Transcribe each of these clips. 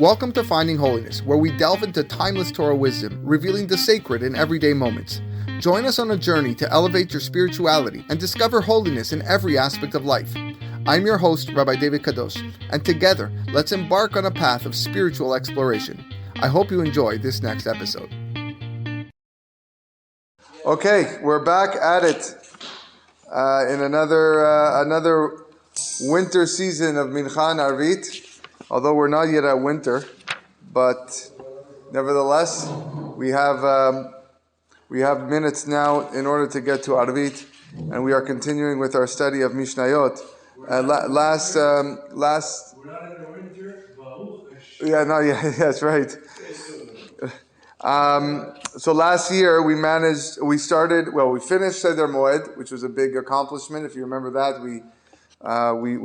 Welcome to Finding Holiness, where we delve into timeless Torah wisdom, revealing the sacred in everyday moments. Join us on a journey to elevate your spirituality and discover holiness in every aspect of life. I'm your host, Rabbi David Kadosh, and together, let's embark on a path of spiritual exploration. I hope you enjoy this next episode. Okay, we're back at it in another winter season of Mincha and Arvit. Although we're not yet at winter, but nevertheless, we have minutes now in order to get to Arvit, and we are continuing with our study of Mishnayot. Last. That's right. So last year we finished Seder Moed, which was a big accomplishment. If you remember that, we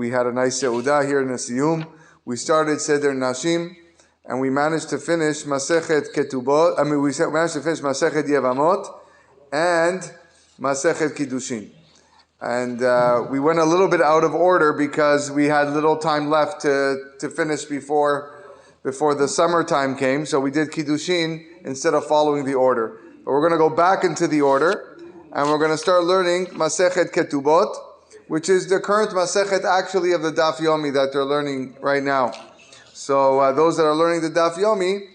had a nice Seudah here in the Siyum. We started Seder Nashim, and we managed to finish Masechet Ketubot. We managed to finish Masechet Yevamot and Masechet Kiddushin. And we went a little bit out of order because we had little time left to finish before the summertime came. So we did Kiddushin instead of following the order. But we're going to go back into the order, and we're going to start learning Masechet Ketubot, which is the current Masechet actually of the Daf Yomi that they're learning right now. So those that are learning the Daf Yomi,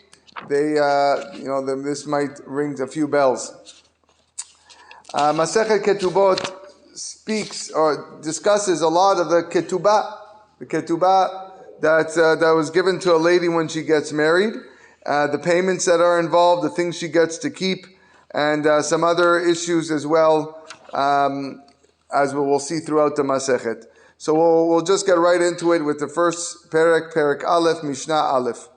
this might ring a few bells. Masechet Ketubot speaks or discusses a lot of the ketubah that was given to a lady when she gets married, the payments that are involved, the things she gets to keep, and some other issues as well, as we will see throughout the Masechet. So we'll just get right into it with the first Perek Aleph, Mishnah Aleph.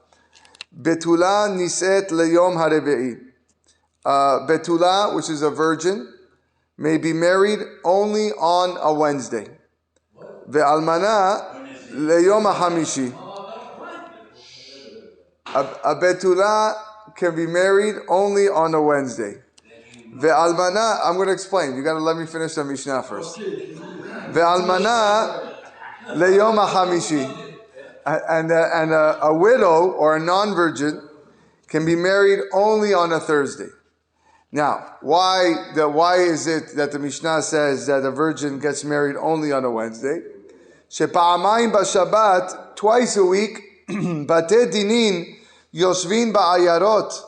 Betula niset leyom hareve'i. Betula, which is a virgin, may be married only on a Wednesday. Ve'almana leyom hamishi. A betula can be married only on a Wednesday. Ve'almana, I'm going to explain. You got to let me finish the Mishnah first. Ve'almana leyom hamishi. And a widow or a non-virgin can be married only on a Thursday. Now, why is it that the Mishnah says that a virgin gets married only on a Wednesday? Shepa'amayim b'Shabbat, twice a week, batei dinin yoshvin ba'ayarot.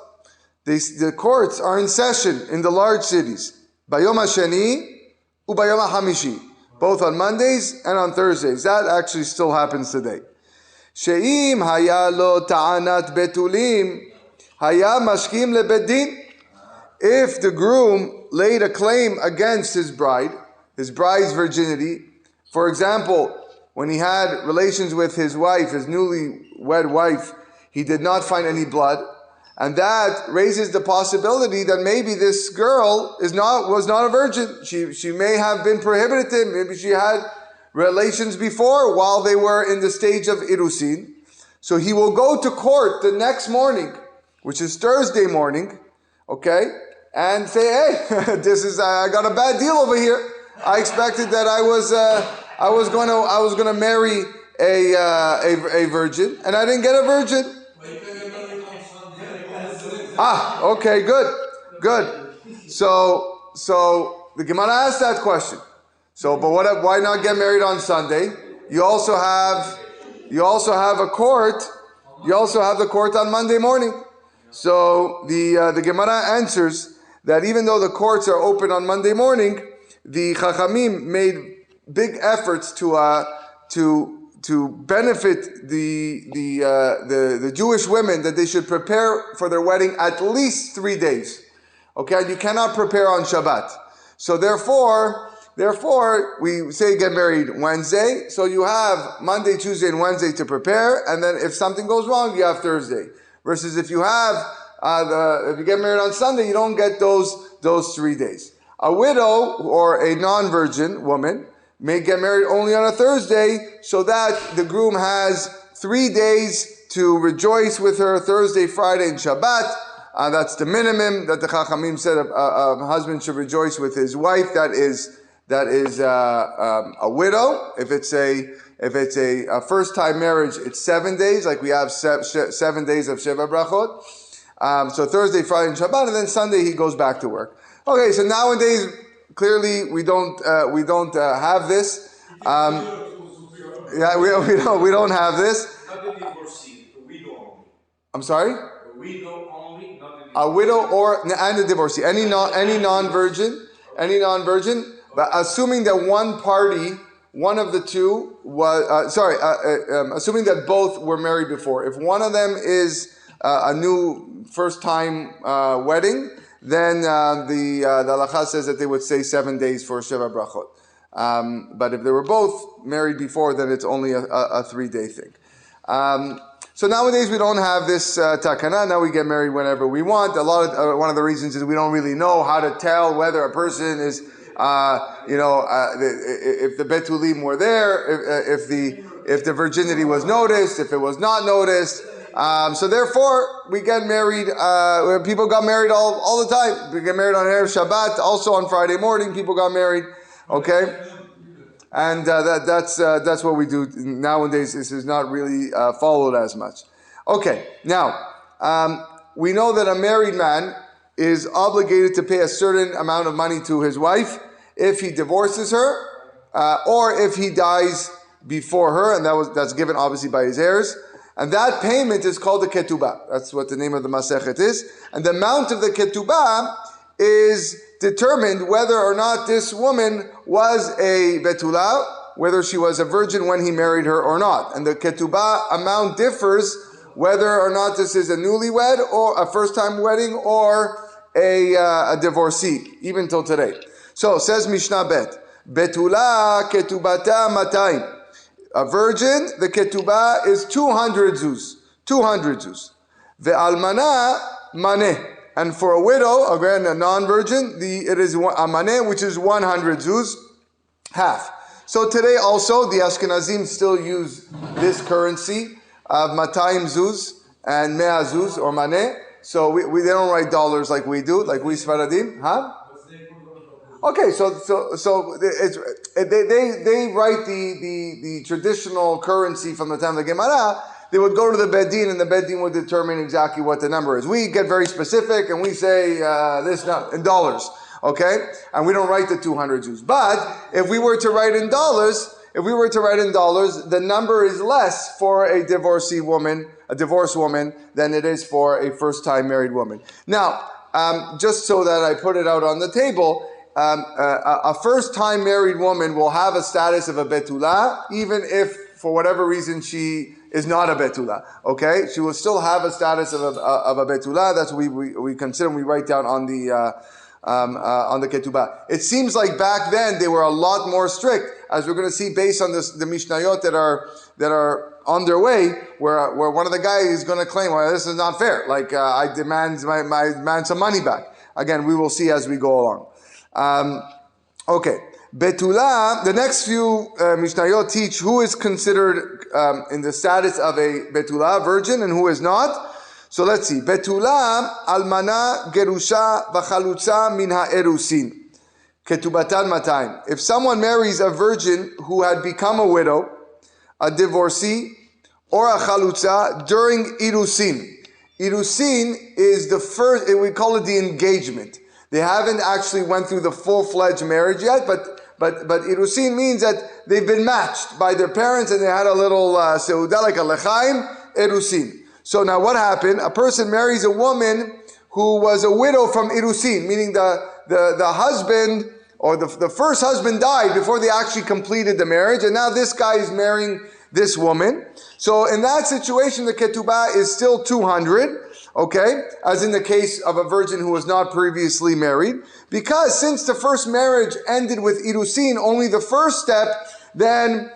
The courts are in session in the large cities. Bayom hasheni ubayom hamishi, both on Mondays and on Thursdays. That actually still happens today. She'im haya lo ta'anat betulim haya mashkim lebedin. If the groom laid a claim against his bride's virginity, for example, when he had relations with his wife, his newly-wed wife, he did not find any blood, and that raises the possibility that maybe this girl was not a virgin. She may have been prohibited. Maybe she had relations before while they were in the stage of Irusin. So he will go to court the next morning, which is Thursday morning, okay, and say, hey, I got a bad deal over here. I expected that I was going to marry a virgin, and I didn't get a virgin. Okay, good. So the Gemara asked that question. But why not get married on Sunday? You also have a court. You also have the court on Monday morning. So the Gemara answers that even though the courts are open on Monday morning, the Chachamim made big efforts to benefit the Jewish women, that they should prepare for their wedding at least 3 days. Okay, and you cannot prepare on Shabbat. So therefore, we say get married Wednesday. So you have Monday, Tuesday, and Wednesday to prepare, and then if something goes wrong, you have Thursday. Versus if you if you get married on Sunday, you don't get those 3 days. A widow or a non-virgin woman may get married only on a Thursday, so that the groom has 3 days to rejoice with her, Thursday, Friday, and Shabbat. That's the minimum that the Chachamim said a husband should rejoice with his wife. That is a widow. If it's a If it's a first-time marriage, it's 7 days, like we have 7 days of Sheva Brachot. So Thursday, Friday, and Shabbat, and then Sunday he goes back to work. Okay, so nowadays, clearly we don't have this. Yeah, we don't have this. Not the divorcee, a widow only. I'm sorry? A widow only, not the divorcee. A widow and a divorcee. Any non-virgin, but assuming that one of the two was, assuming that both were married before. If one of them is a new first-time wedding, then the halakha says that they would say 7 days for Sheva Brachot. But if they were both married before, then it's only a 3-day thing. So nowadays we don't have this takana. Now we get married whenever we want. One of the reasons is we don't really know how to tell whether a person is, if the betulim were there, if the virginity was noticed, if it was not noticed. So therefore, we get married. People got married all the time. We get married on Erev Shabbat, also on Friday morning. People got married. Okay, and that's what we do nowadays. This is not really followed as much. Okay, now we know that a married man is obligated to pay a certain amount of money to his wife if he divorces her, or if he dies before her, and that's given obviously by his heirs. And that payment is called the ketubah. That's what the name of the masechet is. And the amount of the ketubah is determined whether or not this woman was a betula, whether she was a virgin when he married her or not. And the ketubah amount differs whether or not this is a newlywed or a first-time wedding or a divorcee, even till today. So says Mishnah Bet, betula ketubata matayim. A virgin, the ketubah is 200 zuz. 200 zuz. Ve'almana maneh. And for a widow, again a non-virgin, it is a maneh, which is 100 zuz, half. So today also, the Ashkenazim still use this currency of matayim zuz and mea zuz, or maneh. So they don't write dollars like we do, like we Sfaradim. Huh? Okay, so they write the traditional currency from the time of the Gemara. They would go to the Bedin, and the Bedin would determine exactly what the number is. We get very specific, and we say this in dollars, okay? And we don't write the 200 Jews. But if we were to write in dollars, the number is less for a divorced woman, than it is for a first-time married woman. Now, just so that I put it out on the table. A first-time married woman will have a status of a betula, even if, for whatever reason, she is not a betula. Okay, she will still have a status of a betula. That's what we consider. We write down on the ketubah. It seems like back then they were a lot more strict, as we're going to see based on the Mishnayot that are on their way, where one of the guys is going to claim, well, this is not fair. Like I demand some money back. Again, we will see as we go along. Okay, betula. The next few Mishnayot teach who is considered in the status of a betula, virgin, and who is not. So let's see. Betula, almana, gerusha, v'chalutza min ha'erusin. Ketubatan matayim. If someone marries a virgin who had become a widow, a divorcee, or a chalutza during irusin. Irusin is the first, we call it the engagement. They haven't actually went through the full-fledged marriage yet, but irusin means that they've been matched by their parents and they had a little seudah, like a lechaim, irusin. So now what happened? A person marries a woman who was a widow from irusin, meaning the husband, or the first husband died before they actually completed the marriage, and now this guy is marrying this woman. So in that situation, the ketubah is still 200. Okay, as in the case of a virgin who was not previously married, because since the first marriage ended with irusin, only the first step, then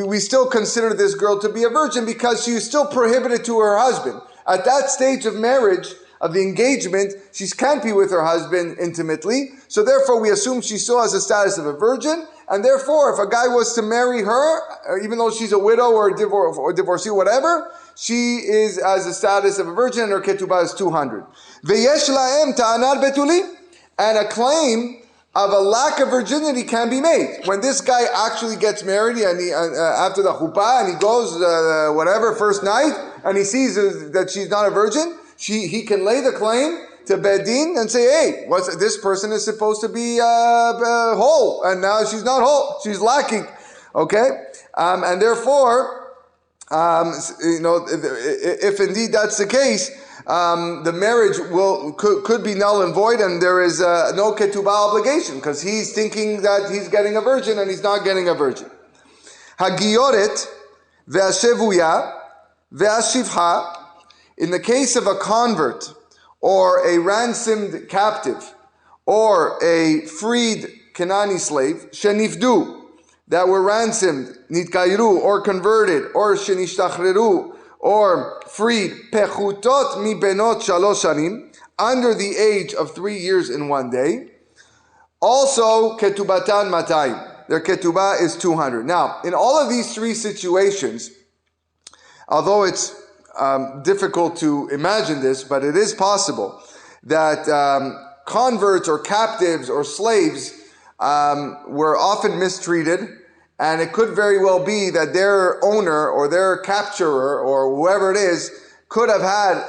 we still consider this girl to be a virgin because she is still prohibited to her husband. At that stage of marriage, of the engagement, she can't be with her husband intimately, so therefore we assume she still has the status of a virgin, and therefore if a guy was to marry her, even though she's a widow or divorcee, whatever, she is as the status of a virgin, and her ketubah is 200. Ve'yesh la'em ta'anat betulim, and a claim of a lack of virginity can be made. When this guy actually gets married and he, after the chuppah and he goes whatever first night and he sees that she's not a virgin, he can lay the claim to Bedin and say, hey, this person is supposed to be whole, and now she's not whole, she's lacking. Okay, and therefore, if indeed that's the case, the marriage could be null and void, and there is no ketubah obligation because he's thinking that he's getting a virgin and he's not getting a virgin. Hagioret ve'ashevuya ve'ashivha. In the case of a convert or a ransomed captive or a freed Kenani slave, shenifdu, that were ransomed, nitkayru, or converted, or shenishtachreru, or freed, pechutot mi benot shalosh shanim, under the age of 3 years and 1 day. Also, ketubatan matayim. Their ketubah is 200. Now, in all of these three situations, although it's difficult to imagine this, but it is possible that converts or captives or slaves were often mistreated, and it could very well be that their owner or their capturer or whoever it is could have had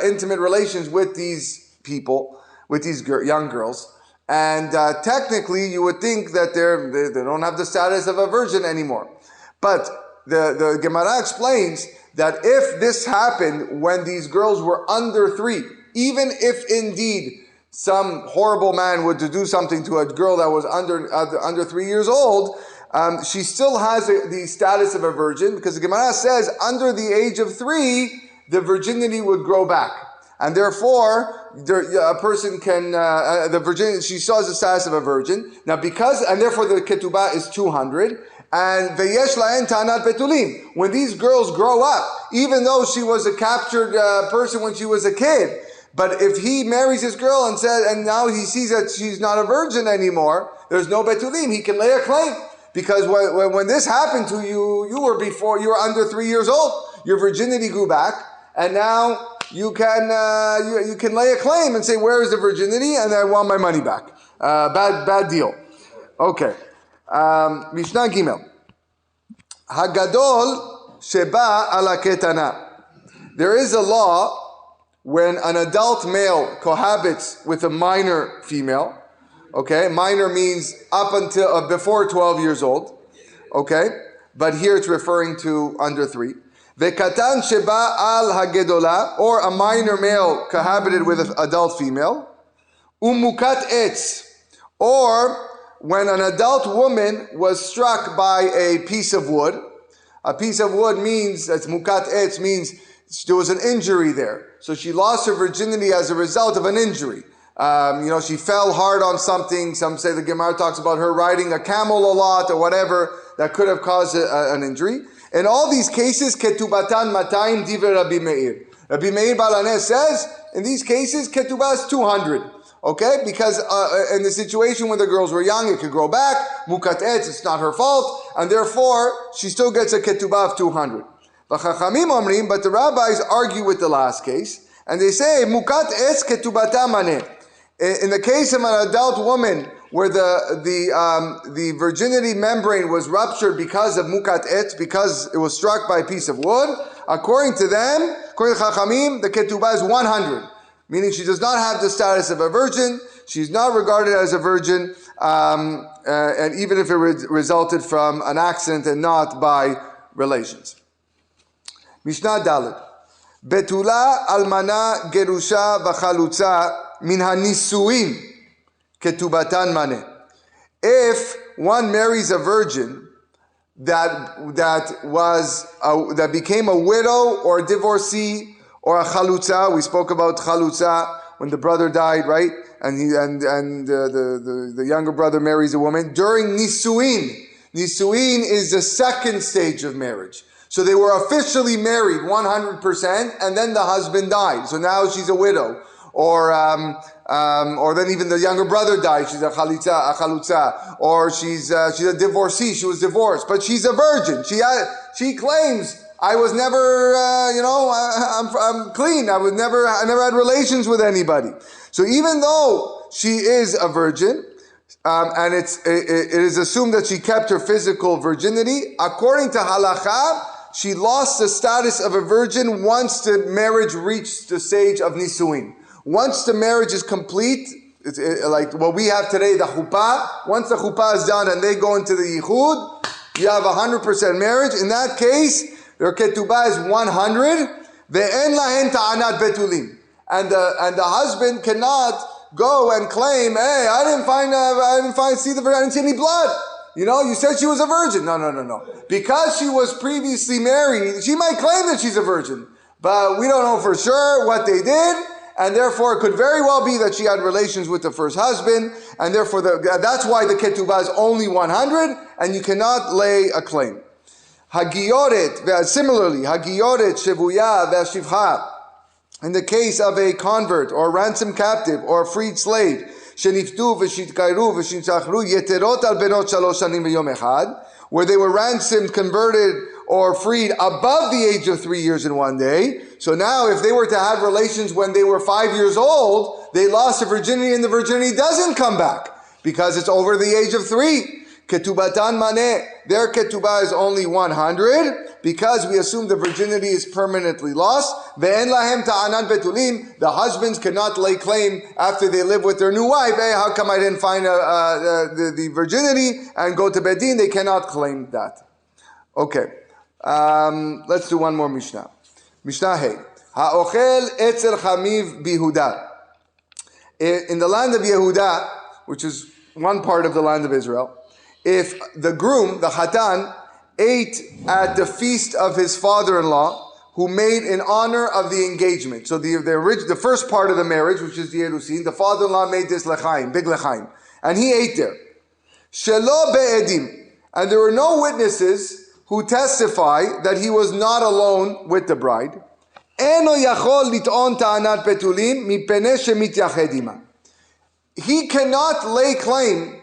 intimate relations with these people, with these young girls, and technically you would think that they don't have the status of a virgin anymore. But the Gemara explains that if this happened when these girls were under 3, even if indeed some horrible man would do something to a girl that was under 3 years old, she still has the status of a virgin, because the Gemara says under the age of 3, the virginity would grow back. And therefore, a person can, the virginity, she still has the status of a virgin. Now and therefore the ketubah is 200. And veyesh lahen tanat betulim. When these girls grow up, even though she was a captured person when she was a kid, but if he marries this girl and now he sees that she's not a virgin anymore, there's no betulim. He can lay a claim, because when this happened to you, you were under 3 years old. Your virginity grew back, and now you can lay a claim and say, where is the virginity? And I want my money back. Bad deal. Okay. Mishnah Gimel. Hagadol sheba ala ketana. There is a law when an adult male cohabits with a minor female. Okay, minor means up until before 12 years old. Okay, but here it's referring to under 3. Vekatan sheba al hagedola, or a minor male cohabited with an adult female. Umukat etz, or when an adult woman was struck by a piece of wood. A piece of wood means, that's mukat etz, means there was an injury there. So she lost her virginity as a result of an injury. She fell hard on something. Some say the Gemara talks about her riding a camel a lot or whatever that could have caused an injury. In all these cases, ketubatan matayim divrei Rabbi Meir. Rabbi Meir Baal Haness says, in these cases, ketubah is 200. Okay, because in the situation when the girls were young, it could grow back. Mukat etz, it's not her fault, and therefore she still gets a ketubah of 200. But the rabbis argue with the last case, and they say mukat etz ketubata maneh. In the case of an adult woman where the virginity membrane was ruptured because of mukat etz, because it was struck by a piece of wood, according to them, according to Chachamim, the ketubah is 100. Meaning she does not have the status of a virgin, she's not regarded as a virgin, and even if it resulted from an accident and not by relations. Mishnah Dalet. Betula almana gerusha v'chalutza min hanisuin ketubatan maneh. If one marries a virgin that became a widow or a divorcee, or a chalutza, we spoke about chalutza when the brother died, right? And the younger brother marries a woman during nisuin. Nisuin is the second stage of marriage. So they were officially married 100%, and then the husband died. So now she's a widow. Or then even the younger brother died. She's a chalutza. Or she's a divorcee. She was divorced, but she's a virgin. She claims, I was never, I'm clean. I never had relations with anybody. So even though she is a virgin, and it is assumed that she kept her physical virginity. According to halakha, she lost the status of a virgin once the marriage reached the stage of nisuin. Once the marriage is complete, like what we have today, the chuppah. Once the chuppah is done and they go into the yichud, you have 100% marriage. In that case, their ketubah is 100. Ve'en lahen ta'anat betulim, and the husband cannot go and claim, hey, I didn't see any blood. You said she was a virgin. No. Because she was previously married, she might claim that she's a virgin, but we don't know for sure what they did, and therefore it could very well be that she had relations with the first husband, and therefore that's why the ketubah is only 100, and you cannot lay a claim. Similarly, hagiyoret, shevuya, ve'ashivcha, in the case of a convert or a ransomed captive or a freed slave, sheniftu v'shitkayru v'shinchachru yeterot al benot shalosh shanim v'yom echad, where they were ransomed, converted, or freed above the age of 3 years and 1 day. So now if they were to have relations when they were 5 years old, they lost their virginity and the virginity doesn't come back because it's over the age of 3. Ketubatan maneh, their ketubah is only 100 because we assume the virginity is permanently lost. Ve'en lahem ta'anan betulim, the husbands cannot lay claim after they live with their new wife. Hey, how come I didn't find the virginity and go to Bedin? They cannot claim that. Okay, let's do one more Mishnah. Mishnah Hey. Ha'ochel etzel chamiv bihuda. In the land of Yehuda, which is one part of the land of Israel, if the groom, the Hatan, ate at the feast of his father-in-law, who made in honor of the engagement. So the first part of the marriage, which is the Erusin, the father-in-law made this lechaim, big lechaim, and he ate there. Shelo be'edim, and there were no witnesses who testify that he was not alone with the bride. Eno yachol lit'on ta'anat betulim mipeneh shemityached ima. He cannot lay claim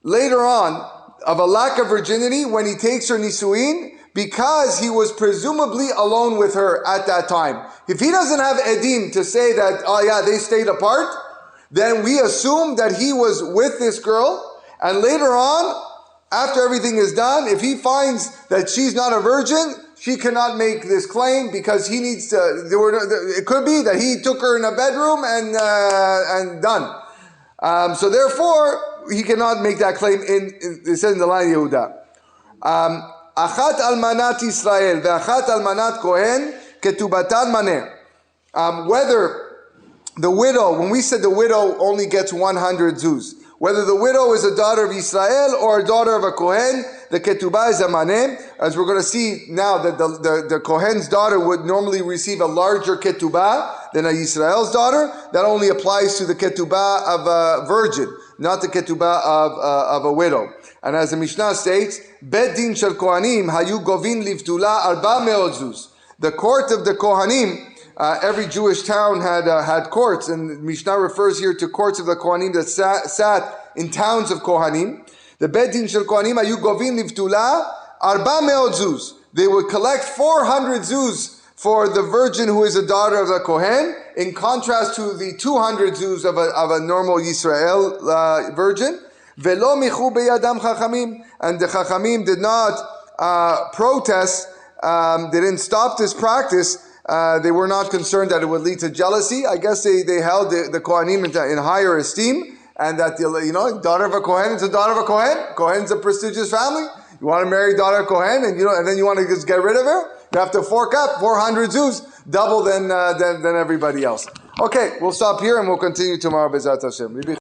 later on of a lack of virginity when he takes her nisuin because he was presumably alone with her at that time. If he doesn't have edim to say that, oh yeah, they stayed apart, then we assume that he was with this girl, and later on, after everything is done, if he finds that she's not a virgin, she cannot make this claim because he needs to, it could be that he took her in a bedroom and done. So therefore, he cannot make that claim. It says in the line Yehuda. Achat almanat Israel ve'achat almanat Kohen ketubatan maneh. Whether the widow, when we said the widow only gets 100 zuz, whether the widow is a daughter of Israel or a daughter of a Kohen, the ketubah is a maneh. As we're going to see now, that the Kohen's daughter would normally receive a larger ketubah than a Yisrael's daughter. That only applies to the ketubah of a virgin, not the ketubah of a widow. And as the Mishnah states, Bet din shel Kohanim hayu govin livtula 400 zuz. The court of the Kohanim, every Jewish town had courts, and Mishnah refers here to courts of the Kohanim that sat in towns of Kohanim. The Bet din shel Kohanim hayu govin livtula 400 zuz. They would collect 400 zuz for the virgin who is a daughter of the Kohen, in contrast to the 200 zuz of a normal Yisrael virgin. Velo michu beyadam chachamim, and the chachamim did not protest. They didn't stop this practice. They were not concerned that it would lead to jealousy. I guess they held the Kohanim in higher esteem, and that daughter of a Kohen is a daughter of a Kohen. Kohen's a prestigious family. You want to marry daughter of Kohen, and then you want to just get rid of her. You have to fork up 400 zuz, double than everybody else. Okay, we'll stop here and we'll continue tomorrow. B'ezrat Hashem.